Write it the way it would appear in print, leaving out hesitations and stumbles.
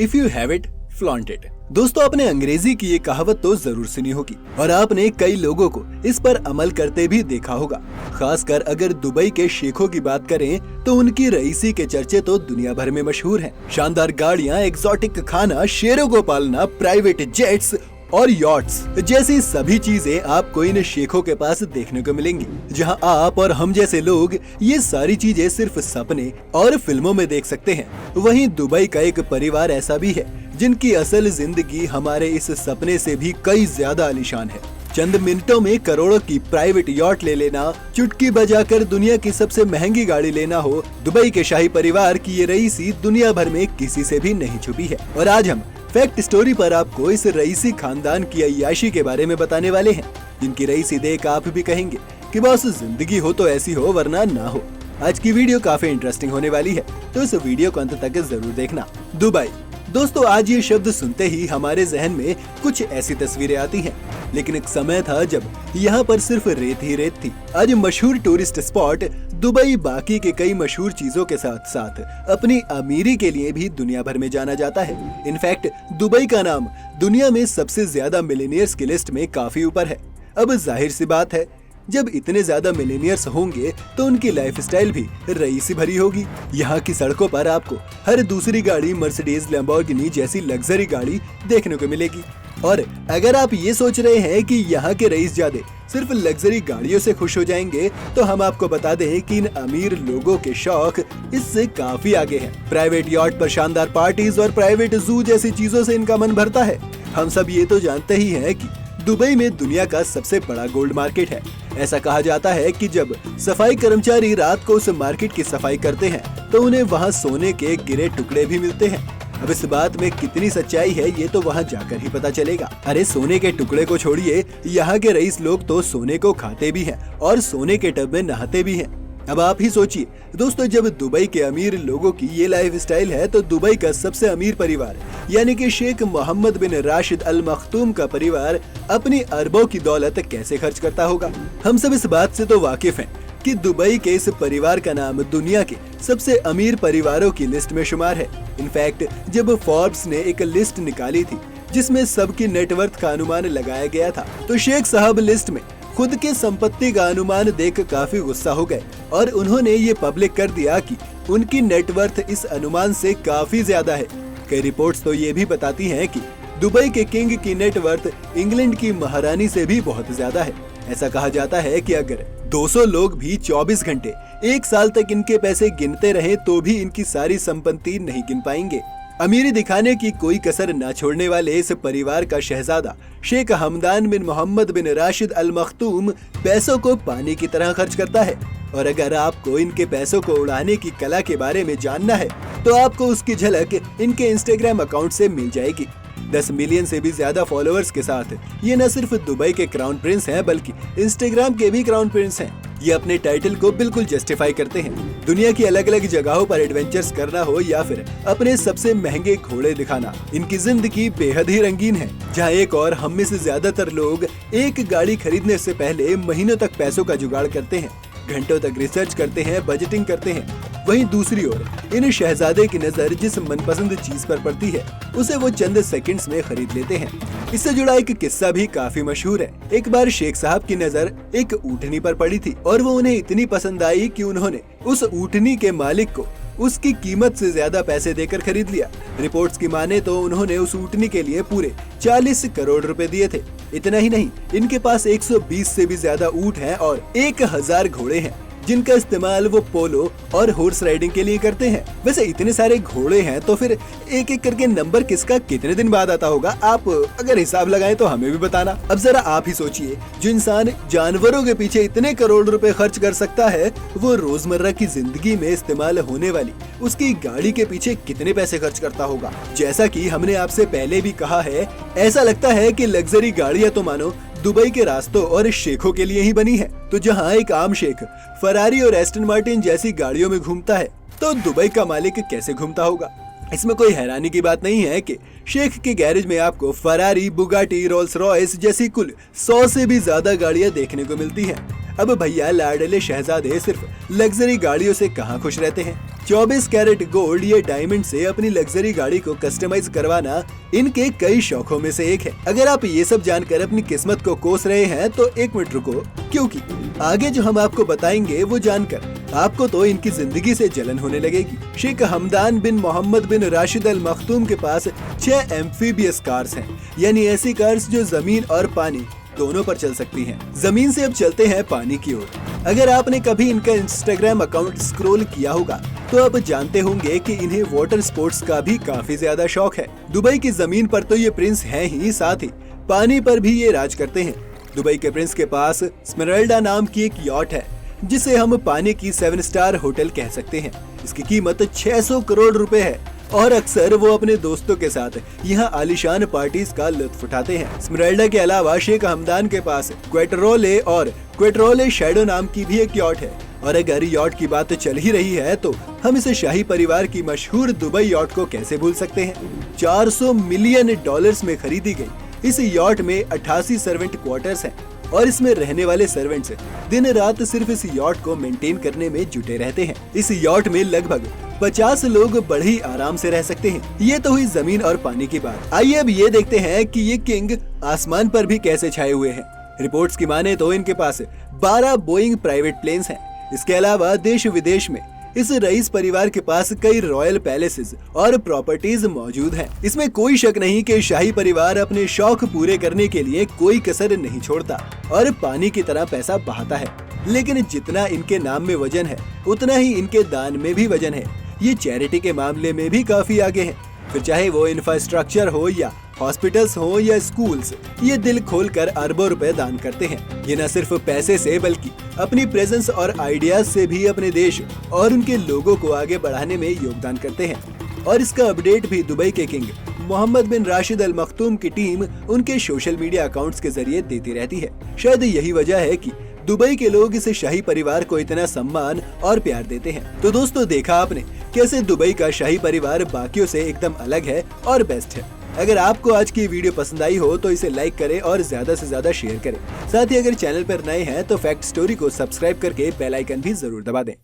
If you have it flaunt it. दोस्तों, आपने अंग्रेजी की ये कहावत तो जरूर सुनी होगी और आपने कई लोगों को इस पर अमल करते भी देखा होगा। खासकर अगर दुबई के शेखों की बात करें तो उनकी रईसी के चर्चे तो दुनिया भर में मशहूर हैं। शानदार गाड़ियां, एक्सोटिक खाना, शेरों को पालना, प्राइवेट जेट्स और यॉट्स जैसी सभी चीजें आपको इन शेखों के पास देखने को मिलेंगी। जहां आप और हम जैसे लोग ये सारी चीजें सिर्फ सपने और फिल्मों में देख सकते हैं, वहीं दुबई का एक परिवार ऐसा भी है जिनकी असल जिंदगी हमारे इस सपने से भी कई ज्यादा आलीशान है। चंद मिनटों में करोड़ों की प्राइवेट यॉट ले लेना, चुटकी बजाकर दुनिया की सबसे महंगी गाड़ी लेना हो, दुबई के शाही परिवार की ये रईसी दुनिया भर में किसी से भी नहीं छुपी है। और आज हम फैक्ट स्टोरी पर आपको इस रईसी खानदान की अय्याशी के बारे में बताने वाले हैं, जिनकी रईसी देख आप भी कहेंगे कि बस जिंदगी हो तो ऐसी हो वरना ना हो। आज की वीडियो काफी इंटरेस्टिंग होने वाली है, तो इस वीडियो को अंत तक जरूर देखना। दुबई। दोस्तों, आज ये शब्द सुनते ही हमारे जहन में कुछ ऐसी तस्वीरें आती हैं, लेकिन एक समय था जब यहाँ पर सिर्फ रेत ही रेत थी। आज मशहूर टूरिस्ट स्पॉट दुबई बाकी के कई मशहूर चीजों के साथ साथ अपनी अमीरी के लिए भी दुनिया भर में जाना जाता है। इनफैक्ट दुबई का नाम दुनिया में सबसे ज्यादा मिलेनियर्स की लिस्ट में काफी ऊपर है। अब जाहिर सी बात है, जब इतने ज्यादा मिलेनियर्स होंगे तो उनकी लाइफस्टाइल भी रईसी भरी होगी। यहाँ की सड़कों पर आपको हर दूसरी गाड़ी मर्सिडीज, लैम्बोर्गिनी जैसी लग्जरी गाड़ी देखने को मिलेगी। और अगर आप ये सोच रहे हैं कि यहाँ के रईसजादे सिर्फ लग्जरी गाड़ियों से खुश हो जाएंगे, तो हम आपको बता दें कि इन अमीर लोगों के शौक इससे काफी आगे हैं। प्राइवेट यॉट पर शानदार पार्टीज और प्राइवेट जू जैसी चीजों से इनका मन भरता है। हम सब ये तो जानते ही हैं कि दुबई में दुनिया का सबसे बड़ा गोल्ड मार्केट है। ऐसा कहा जाता है कि जब सफाई कर्मचारी रात को उस मार्केट की सफाई करते हैं तो उन्हें वहाँ सोने के गिरे टुकड़े भी मिलते हैं। अब इस बात में कितनी सच्चाई है ये तो वहाँ जाकर ही पता चलेगा। अरे सोने के टुकड़े को छोड़िए, यहाँ के रईस लोग तो सोने को खाते भी हैं और सोने के टब में नहाते भी हैं। अब आप ही सोचिए दोस्तों, जब दुबई के अमीर लोगों की ये लाइफ स्टाइल है तो दुबई का सबसे अमीर परिवार यानी कि शेख मोहम्मद बिन राशिद अल मखतूम का परिवार अपनी अरबों की दौलत कैसे खर्च करता होगा। हम सब इस बात से तो वाकिफ हैं कि दुबई के इस परिवार का नाम दुनिया के सबसे अमीर परिवारों की लिस्ट में शुमार है। इनफैक्ट जब फोर्ब्स ने एक लिस्ट निकाली थी जिसमें सबकी नेटवर्थ का अनुमान लगाया गया था, तो शेख साहब लिस्ट में खुद के संपत्ति का अनुमान देख काफी गुस्सा हो गए और उन्होंने ये पब्लिक कर दिया कि उनकी नेटवर्थ इस अनुमान से काफी ज्यादा है। कई रिपोर्ट्स तो ये भी बताती हैं कि दुबई के किंग की नेटवर्थ इंग्लैंड की महारानी से भी बहुत ज्यादा है। ऐसा कहा जाता है कि अगर 200 लोग भी 24 घंटे 1 साल तक इनके पैसे गिनते रहे तो भी इनकी सारी संपत्ति नहीं गिन पाएंगे। अमीरी दिखाने की कोई कसर न छोड़ने वाले इस परिवार का शहजादा शेख हमदान बिन मोहम्मद बिन राशिद अल मखतूम पैसों को पानी की तरह खर्च करता है। और अगर आपको इनके पैसों को उड़ाने की कला के बारे में जानना है तो आपको उसकी झलक इनके इंस्टाग्राम अकाउंट से मिल जाएगी। 10 मिलियन से भी ज्यादा फॉलोअर्स के साथ ये न सिर्फ दुबई के क्राउन प्रिंस हैं बल्कि इंस्टाग्राम के भी क्राउन प्रिंस हैं। ये अपने टाइटल को बिल्कुल जस्टिफाई करते हैं। दुनिया की अलग अलग जगहों पर एडवेंचर्स करना हो या फिर अपने सबसे महंगे घोड़े दिखाना, इनकी जिंदगी बेहद ही रंगीन है। जहाँ एक और हम में से ज्यादातर लोग एक गाड़ी खरीदने से पहले महीनों तक पैसों का जुगाड़ करते हैं, घंटों तक रिसर्च करते हैं, बजटिंग करते हैं, वहीं दूसरी ओर इन शहजादे की नजर जिस मनपसंद चीज पर पड़ती है उसे वो चंद सेकंड्स में खरीद लेते हैं। इससे जुड़ा एक किस्सा भी काफी मशहूर है। एक बार शेख साहब की नजर एक ऊँटनी पर पड़ी थी और वो उन्हें इतनी पसंद आई कि उन्होंने उस ऊँटनी के मालिक को उसकी कीमत से ज्यादा पैसे देकर खरीद लिया। रिपोर्ट्स की माने तो उन्होंने उस ऊँटनी के लिए पूरे 40 करोड़ रुपए दिए थे। इतना ही नहीं, इनके पास 120 से भी ज्यादा ऊँट हैं और 1000 घोड़े हैं जिनका इस्तेमाल वो पोलो और हॉर्स राइडिंग के लिए करते हैं। वैसे इतने सारे घोड़े हैं तो फिर एक एक करके नंबर किसका कितने दिन बाद आता होगा, आप अगर हिसाब लगाएं तो हमें भी बताना। अब जरा आप ही सोचिए, जो इंसान जानवरों के पीछे इतने करोड़ रुपए खर्च कर सकता है वो रोजमर्रा की जिंदगी में इस्तेमाल होने वाली उसकी गाड़ी के पीछे कितने पैसे खर्च करता होगा। जैसा कि हमने आपसे पहले भी कहा है, ऐसा लगता है कि लग्जरी गाड़ियां तो मानो दुबई के रास्तों और शेखों के लिए ही बनी है। तो जहां एक आम शेख फरारी और एस्टन मार्टिन जैसी गाड़ियों में घूमता है, तो दुबई का मालिक कैसे घूमता होगा। इसमें कोई हैरानी की बात नहीं है कि शेख के गैरेज में आपको फरारी, बुगाटी, रोल्स रॉयस जैसी कुल 100 से भी ज्यादा गाड़ियां देखने को मिलती हैं। अब भैया लाडले शहजादे सिर्फ लग्जरी गाड़ियों से कहां खुश रहते हैं। 24 कैरेट गोल्ड या डायमंड से अपनी लग्जरी गाड़ी को कस्टमाइज करवाना इनके कई शौकों में से एक है। अगर आप ये सब जानकर अपनी किस्मत को कोस रहे हैं तो एक मिनट रुको, क्योंकि आगे जो हम आपको बताएंगे वो जानकर आपको तो इनकी जिंदगी से जलन होने लगेगी। शेख हमदान बिन मोहम्मद बिन राशिद अल मखतूम के पास 6 एम्फीबियस कार्स हैं, यानी ऐसी कार्स जो जमीन और पानी दोनों पर चल सकती हैं। जमीन से अब चलते हैं पानी की ओर। अगर आपने कभी इनका इंस्टाग्राम अकाउंट स्क्रॉल किया होगा तो आप जानते होंगे कि इन्हें वाटर स्पोर्ट्स का भी काफी ज्यादा शौक है। दुबई की जमीन पर तो ये प्रिंस हैं ही, साथ ही पानी पर भी ये राज करते हैं। दुबई के प्रिंस के पास स्मेराल्डा नाम की एक यॉट है, जिसे हम पानी की 7 स्टार होटल कह सकते हैं। इसकी कीमत 600 करोड़ रुपए है और अक्सर वो अपने दोस्तों के साथ यहाँ आलीशान पार्टीज का लुत्फ उठाते हैं। स्मेराल्डा के अलावा शेख हमदान के पास क्वेटरोले और क्वेटरोले शैडो नाम की भी एक यॉट है। और अगर यॉट की बात चल ही रही है तो हम इसे शाही परिवार की मशहूर दुबई यॉट को कैसे भूल सकते हैं। 400 मिलियन डॉलर्स में खरीदी गई इस यॉट में 88 सर्वेंट क्वार्टर्स हैं और इसमें रहने वाले सर्वेंट्स दिन रात सिर्फ इस यॉट को मेंटेन करने में जुटे रहते हैं। इस यॉट में लगभग 50 लोग बड़े ही आराम से रह सकते हैं। ये तो हुई जमीन और पानी की बात। आइए अब ये देखते हैं कि ये किंग आसमान पर भी कैसे छाए हुए हैं। रिपोर्ट्स की माने तो इनके पास 12 बोइंग प्राइवेट प्लेन्स हैं। इसके अलावा देश विदेश में इस रईस परिवार के पास कई रॉयल पैलेसेस और प्रॉपर्टीज मौजूद हैं। इसमें कोई शक नहीं कि शाही परिवार अपने शौक पूरे करने के लिए कोई कसर नहीं छोड़ता और पानी की तरह पैसा बहाता है। लेकिन जितना इनके नाम में वजन है उतना ही इनके दान में भी वजन है। ये चैरिटी के मामले में भी काफी आगे हैं। फिर चाहे वो इंफ्रास्ट्रक्चर हो या हॉस्पिटल्स हो या स्कूल्स, ये दिल खोलकर अरबों रुपए दान करते हैं। ये न सिर्फ पैसे से बल्कि अपनी प्रेजेंस और आइडियाज से भी अपने देश और उनके लोगों को आगे बढ़ाने में योगदान करते हैं। और इसका अपडेट भी दुबई के किंग मोहम्मद बिन राशिद अल मखतूम की टीम उनके सोशल मीडिया अकाउंट्स के जरिए देती रहती है। शायद यही वजह है कि दुबई के लोग इस शाही परिवार को इतना सम्मान और प्यार देते हैं। तो दोस्तों, देखा आपने कैसे दुबई का शाही परिवार बाकियों से एकदम अलग है और बेस्ट है। अगर आपको आज की वीडियो पसंद आई हो तो इसे लाइक करें और ज्यादा से ज्यादा शेयर करें। साथ ही अगर चैनल पर नए हैं तो फैक्ट स्टोरी को सब्सक्राइब करके बेल आइकन भी जरूर दबा दें।